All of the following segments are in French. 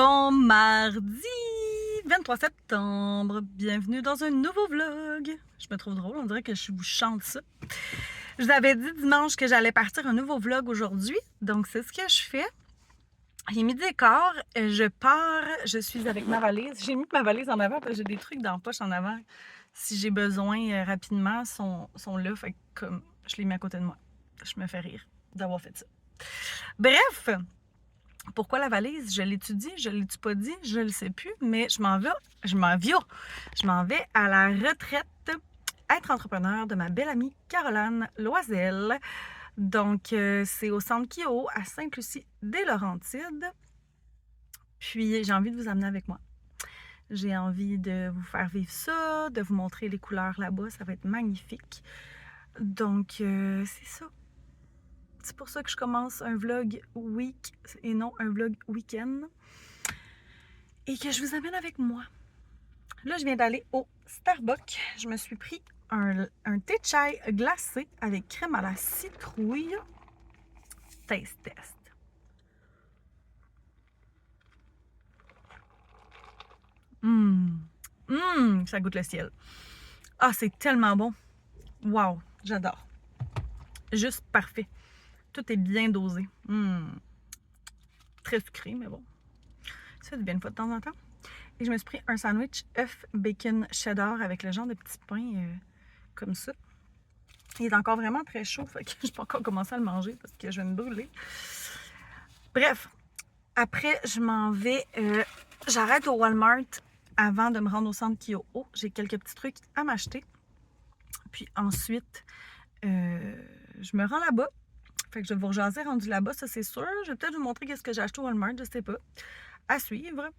Bon mardi 23 septembre, bienvenue dans un nouveau vlog. Je me trouve drôle, on dirait que je vous chante ça. Je vous avais dit dimanche que j'allais partir un nouveau vlog aujourd'hui, donc c'est ce que je fais. Il est midi et quart, je pars, je suis avec ma valise. J'ai mis ma valise en avant parce que j'ai des trucs dans la poche en avant. Si j'ai besoin rapidement, sont là, fait que comme je les mets à côté de moi. Je me fais rire d'avoir fait ça. Bref, pourquoi la valise? Je l'étudie, je l'ai-tu pas dit? Je le sais plus, mais je m'en vais à la retraite être entrepreneur de ma belle amie Caroline Loisel. Donc, c'est au centre Kio à Sainte-Lucie-des-Laurentides. Puis, j'ai envie de vous amener avec moi. J'ai envie de vous faire vivre ça, de vous montrer les couleurs là-bas. Ça va être magnifique. Donc, c'est ça. C'est pour ça que je commence un vlog week et non un vlog week-end. Et que je vous amène avec moi. Là, je viens d'aller au Starbucks. Je me suis pris un thé chai glacé avec crème à la citrouille. Taste test. Ça goûte le ciel. Ah, c'est tellement bon. Wow, j'adore. Juste parfait. Tout est bien dosé. Très sucré, mais bon. Ça fait du bien une fois de temps en temps. Et je me suis pris un sandwich œuf, bacon, cheddar avec le genre de petits pains comme ça. Il est encore vraiment très chaud, fait que je peux encore commencer à le manger parce que je vais me brûler. Bref, après, je m'en vais. J'arrête au Walmart avant de me rendre au centre Kio. J'ai quelques petits trucs à m'acheter. Puis ensuite, je me rends là-bas. Fait que je vais vous rejaser rendu là-bas, ça c'est sûr. Je vais peut-être vous montrer qu'est-ce que j'ai acheté au Walmart, je sais pas. À suivre.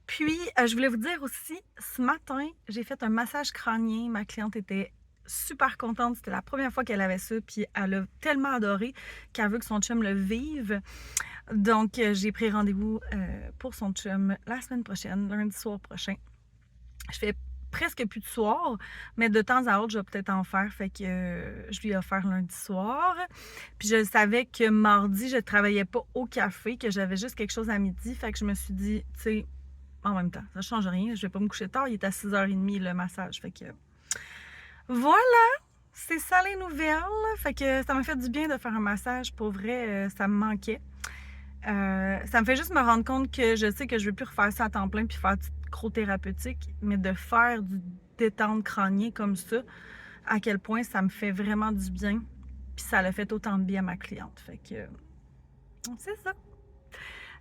Puis, je voulais vous dire aussi, ce matin, j'ai fait un massage crânien. Ma cliente était super contente. C'était la première fois qu'elle avait ça. Puis, elle a tellement adoré qu'elle veut que son chum le vive. Donc, j'ai pris rendez-vous pour son chum la semaine prochaine, lundi soir prochain. Je fais presque plus de soir, mais de temps à autre, je vais peut-être en faire. Fait que je lui ai offert lundi soir. Puis, je savais que mardi, je ne travaillais pas au café, que j'avais juste quelque chose à midi. Fait que je me suis dit, tu sais, en même temps, ça change rien. Je vais pas me coucher tard. Il est à 6h30 le massage. Fait que voilà! C'est ça les nouvelles. Fait que ça m'a fait du bien de faire un massage. Pour vrai, ça me manquait. Ça me fait juste me rendre compte que je sais que je ne veux plus refaire ça à temps plein puis faire du cryothérapeutique, mais de faire du détente crânien comme ça, à quel point ça me fait vraiment du bien. Puis ça l'a fait autant de bien à ma cliente. Fait que c'est ça.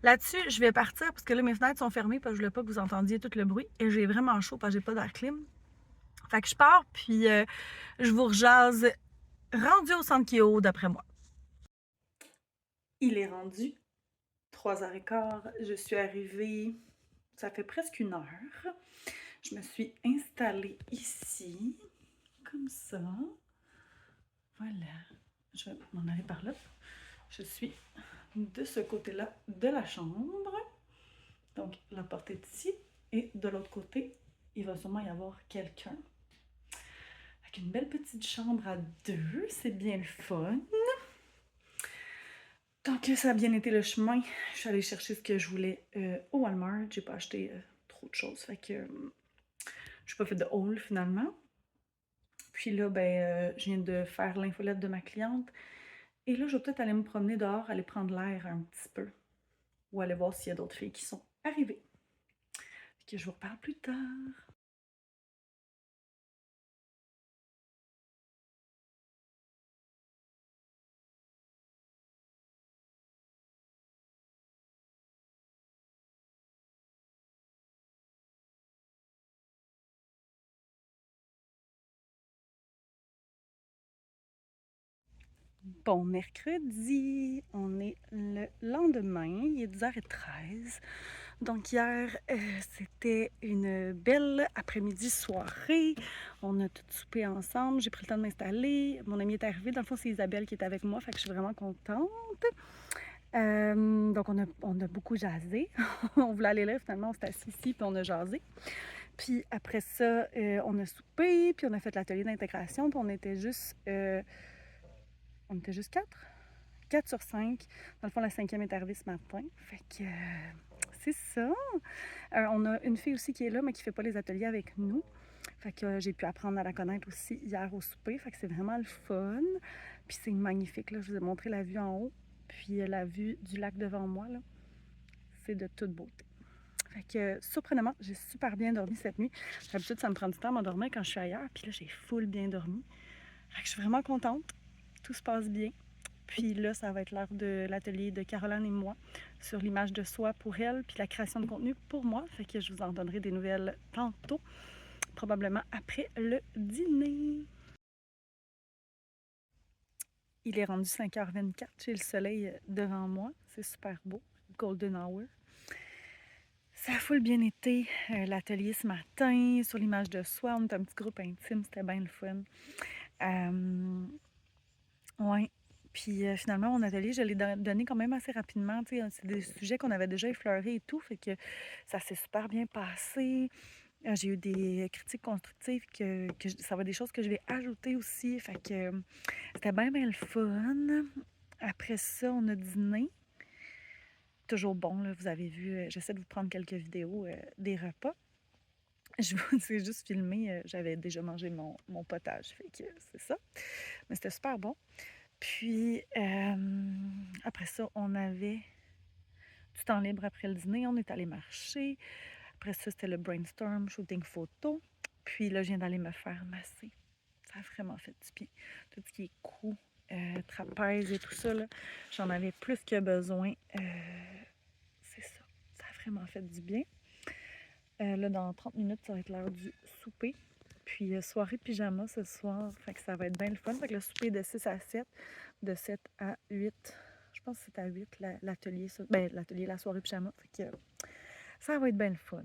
Là-dessus, je vais partir parce que là, mes fenêtres sont fermées parce que je voulais pas que vous entendiez tout le bruit. Et j'ai vraiment chaud parce que j'ai pas d'air clim. Fait que je pars, puis je vous rejase rendu au centre Kio d'après moi. Il est rendu 3h15. Je suis arrivée, ça fait presque 1 heure. Je me suis installée ici, comme ça. Voilà. Je vais m'en aller par là. Je suis de ce côté-là de la chambre. Donc, la porte est ici. Et de l'autre côté, il va sûrement y avoir quelqu'un. Avec une belle petite chambre à deux. C'est bien le fun. Tant que ça a bien été le chemin, je suis allée chercher ce que je voulais au Walmart. J'ai pas acheté trop de choses. Fait que je n'ai pas fait de haul finalement. Puis là, je viens de faire l'infolette de ma cliente. Et là, je vais peut-être aller me promener dehors, aller prendre l'air un petit peu. Ou aller voir s'il y a d'autres filles qui sont arrivées. Fait que je vous reparle plus tard. Bon mercredi, on est le lendemain, il est 10h13. Donc hier, c'était une belle après-midi soirée. On a tout soupé ensemble, j'ai pris le temps de m'installer. Mon amie est arrivée, dans le fond c'est Isabelle qui est avec moi, fait que je suis vraiment contente. Donc on a beaucoup jasé. On voulait aller là, finalement on s'est assis ici puis on a jasé. Puis après ça, on a soupé, puis on a fait l'atelier d'intégration, puis on était juste 4 sur 5. Dans le fond, la 5e est arrivée ce matin. Fait que c'est ça. On a une fille aussi qui est là, mais qui fait pas les ateliers avec nous. Fait que j'ai pu apprendre à la connaître aussi hier au souper. Fait que c'est vraiment le fun. Puis c'est magnifique, là. Je vous ai montré la vue en haut. Puis la vue du lac devant moi, là. C'est de toute beauté. Fait que, surprenamment, j'ai super bien dormi cette nuit. D'habitude, ça me prend du temps à m'endormir quand je suis ailleurs. Puis là, j'ai full bien dormi. Fait que je suis vraiment contente. Tout se passe bien. Puis là, ça va être l'heure de l'atelier de Caroline et moi sur l'image de soi pour elle, puis la création de contenu pour moi. Fait que je vous en donnerai des nouvelles tantôt, probablement après le dîner. Il est rendu 5h24, j'ai le soleil devant moi. C'est super beau, golden hour. Ça a full bien été, l'atelier ce matin, sur l'image de soi. On est un petit groupe intime, c'était bien le fun. Ouais. Puis finalement, mon atelier, je l'ai donné quand même assez rapidement. C'est des sujets qu'on avait déjà effleurés et tout, fait que ça s'est super bien passé. J'ai eu des critiques constructives ça va être des choses que je vais ajouter aussi. Fait que c'était bien, bien le fun. Après ça, on a dîné. Toujours bon, là, vous avez vu, j'essaie de vous prendre quelques vidéos des repas. Je vous ai juste filmé, j'avais déjà mangé mon potage, fait que c'est ça. Mais c'était super bon. Puis, après ça, on avait du temps libre après le dîner. On est allé marcher. Après ça, c'était le brainstorm, shooting photo. Puis là, je viens d'aller me faire masser. Ça a vraiment fait du bien. Tout ce qui est cou, trapèze et tout ça, là, j'en avais plus que besoin. C'est ça. Ça a vraiment fait du bien. Là, dans 30 minutes, ça va être l'heure du souper. Puis, soirée pyjama ce soir. Fait que ça va être bien le fun. Fait que le souper est de 6 à 7. De 7 à 8. Je pense que c'est à 8 l'atelier. L'atelier, la soirée pyjama. Fait que ça va être bien le fun.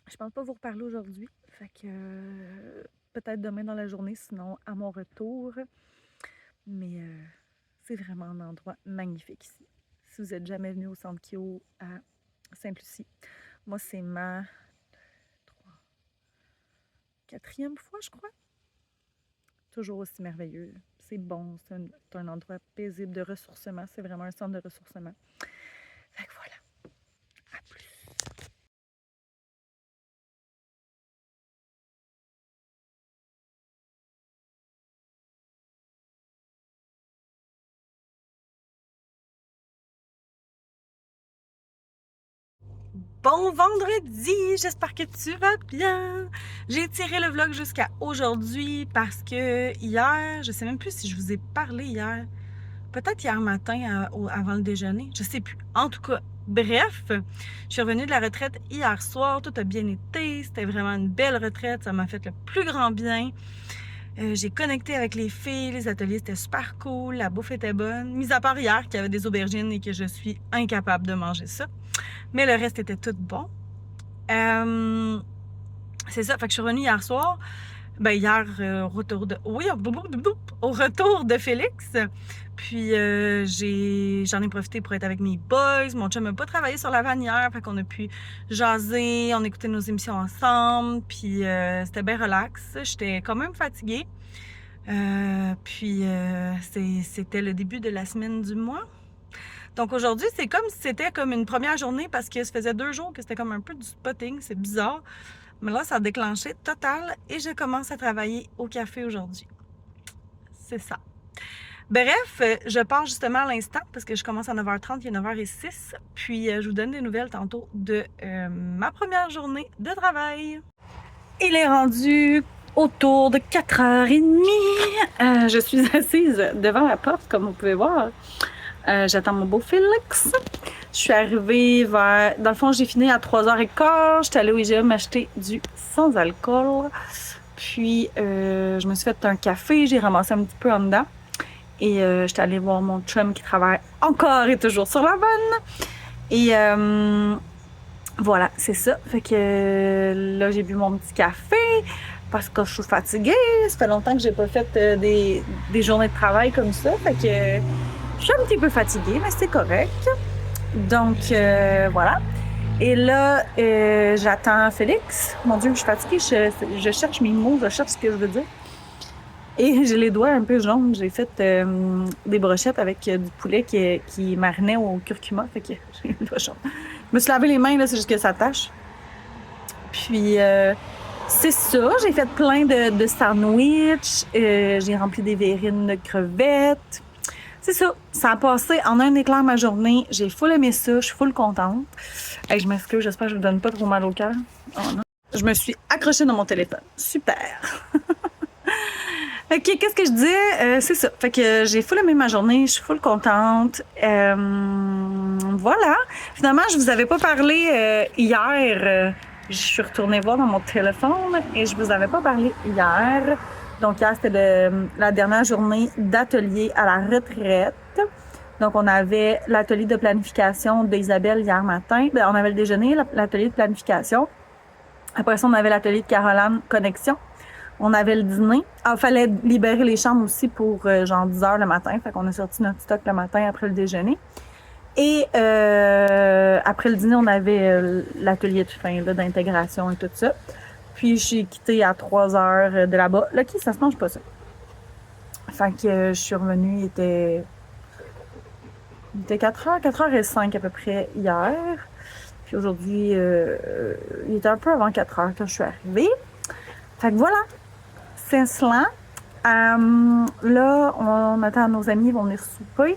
Je pense pas vous reparler aujourd'hui. Fait que peut-être demain dans la journée, sinon à mon retour. Mais c'est vraiment un endroit magnifique ici. Si vous n'êtes jamais venu au Centre Kyo à Sainte-Lucie, moi c'est ma 4e fois, je crois. Toujours aussi merveilleux. C'est bon, c'est un endroit paisible de ressourcement. C'est vraiment un centre de ressourcement. Fait que voilà. À plus. Bon vendredi! J'espère que tu vas bien! J'ai tiré le vlog jusqu'à aujourd'hui parce que hier, je sais même plus si je vous ai parlé hier, peut-être hier matin avant le déjeuner, je sais plus. En tout cas, bref, je suis revenue de la retraite hier soir, tout a bien été, c'était vraiment une belle retraite, ça m'a fait le plus grand bien. J'ai connecté avec les filles, les ateliers c'était super cool, la bouffe était bonne, mis à part hier qu'il y avait des aubergines et que je suis incapable de manger ça. Mais le reste était tout bon. C'est ça, fait que je suis revenue hier soir. Ben hier, au retour de Félix. Puis j'en ai profité pour être avec mes boys. Mon chum n'a pas travaillé sur la vanne hier, fait qu'on a pu jaser, on écoutait nos émissions ensemble. Puis c'était bien relax. J'étais quand même fatiguée. Puis c'était le début de la semaine du mois. Donc aujourd'hui, c'est comme si c'était comme une première journée parce que ça faisait 2 jours que c'était comme un peu du spotting. C'est bizarre. Mais là, ça a déclenché total et je commence à travailler au café aujourd'hui. C'est ça. Bref, je pars justement à l'instant parce que je commence à 9h30, il est 9h06. Puis je vous donne des nouvelles tantôt de ma première journée de travail. Il est rendu autour de 4h30. Je suis assise devant la porte, comme vous pouvez voir. J'attends mon beau Félix. Je suis arrivée vers... Dans le fond, j'ai fini à 3h15. J'étais allée au IGA m'acheter du sans-alcool. Puis, je me suis fait un café. J'ai ramassé un petit peu en dedans. Et j'étais allée voir mon chum qui travaille encore et toujours sur la vanne. Et voilà, c'est ça. Fait que là, j'ai bu mon petit café parce que je suis fatiguée. Ça fait longtemps que j'ai pas fait des journées de travail comme ça. Fait que... Je suis un petit peu fatiguée, mais c'est correct. Donc, voilà. Et là, j'attends Félix. Mon Dieu, je suis fatiguée. Je cherche mes mots, je cherche ce que je veux dire. Et j'ai les doigts un peu jaunes. J'ai fait des brochettes avec du poulet qui marinait au curcuma. Fait que j'ai les doigts jaunes. me suis lavé les mains, là, c'est juste que ça tâche. Puis, c'est ça. J'ai fait plein de sandwichs. J'ai rempli des verrines de crevettes. C'est ça. Ça a passé en un éclair ma journée. J'ai full aimé ça. Je suis full contente. Hey, je m'excuse. J'espère que je vous donne pas trop mal au cœur. Oh non. Je me suis accrochée dans mon téléphone. Super. OK, qu'est-ce que je dis? C'est ça. Fait que j'ai full aimé ma journée. Je suis full contente. Voilà. Finalement, je vous avais pas parlé hier. Je suis retournée voir dans mon téléphone et je vous avais pas parlé hier. Donc hier, c'était la dernière journée d'atelier à la retraite. Donc on avait l'atelier de planification d'Isabelle hier matin. Bien, on avait le déjeuner, l'atelier de planification. Après ça, on avait l'atelier de Caroline Connexion. On avait le dîner. Il fallait libérer les chambres aussi pour genre 10 heures le matin. Fait qu'on a sorti notre stock le matin après le déjeuner. Et après le dîner, on avait l'atelier de fin d'intégration et tout ça. Puis je suis quittée à 3 heures de là-bas. Là, ça se mange pas ça. Fait que je suis revenue, il était 4h05 à peu près hier. Puis aujourd'hui, il était un peu avant 4h quand je suis arrivée. Fait que voilà, c'est cela. Là, on attend nos amis, ils vont venir souper.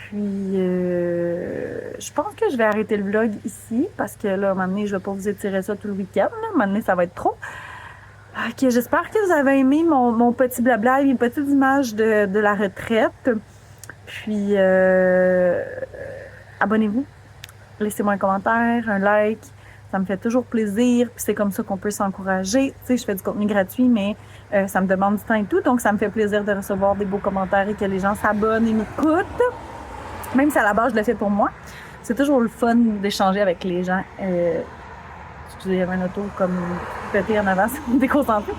Puis, je pense que je vais arrêter le vlog ici parce que là, à un moment donné, je vais pas vous étirer ça tout le week-end. À un moment donné, ça va être trop. Ok, j'espère que vous avez aimé mon petit blabla et mes petites images de la retraite. Puis, abonnez-vous. Laissez-moi un commentaire, un like. Ça me fait toujours plaisir. Puis c'est comme ça qu'on peut s'encourager. Tu sais, je fais du contenu gratuit, mais ça me demande du temps et tout. Donc, ça me fait plaisir de recevoir des beaux commentaires et que les gens s'abonnent et m'écoutent. Même si à la base, je le fais pour moi. C'est toujours le fun d'échanger avec les gens. Excusez, il y avait un auto comme pété en avant, ça me déconcentre.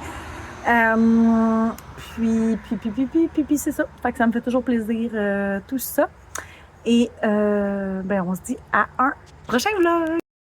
Puis c'est ça. Fait que ça me fait toujours plaisir, tout ça. Et ben, on se dit à un prochain vlog!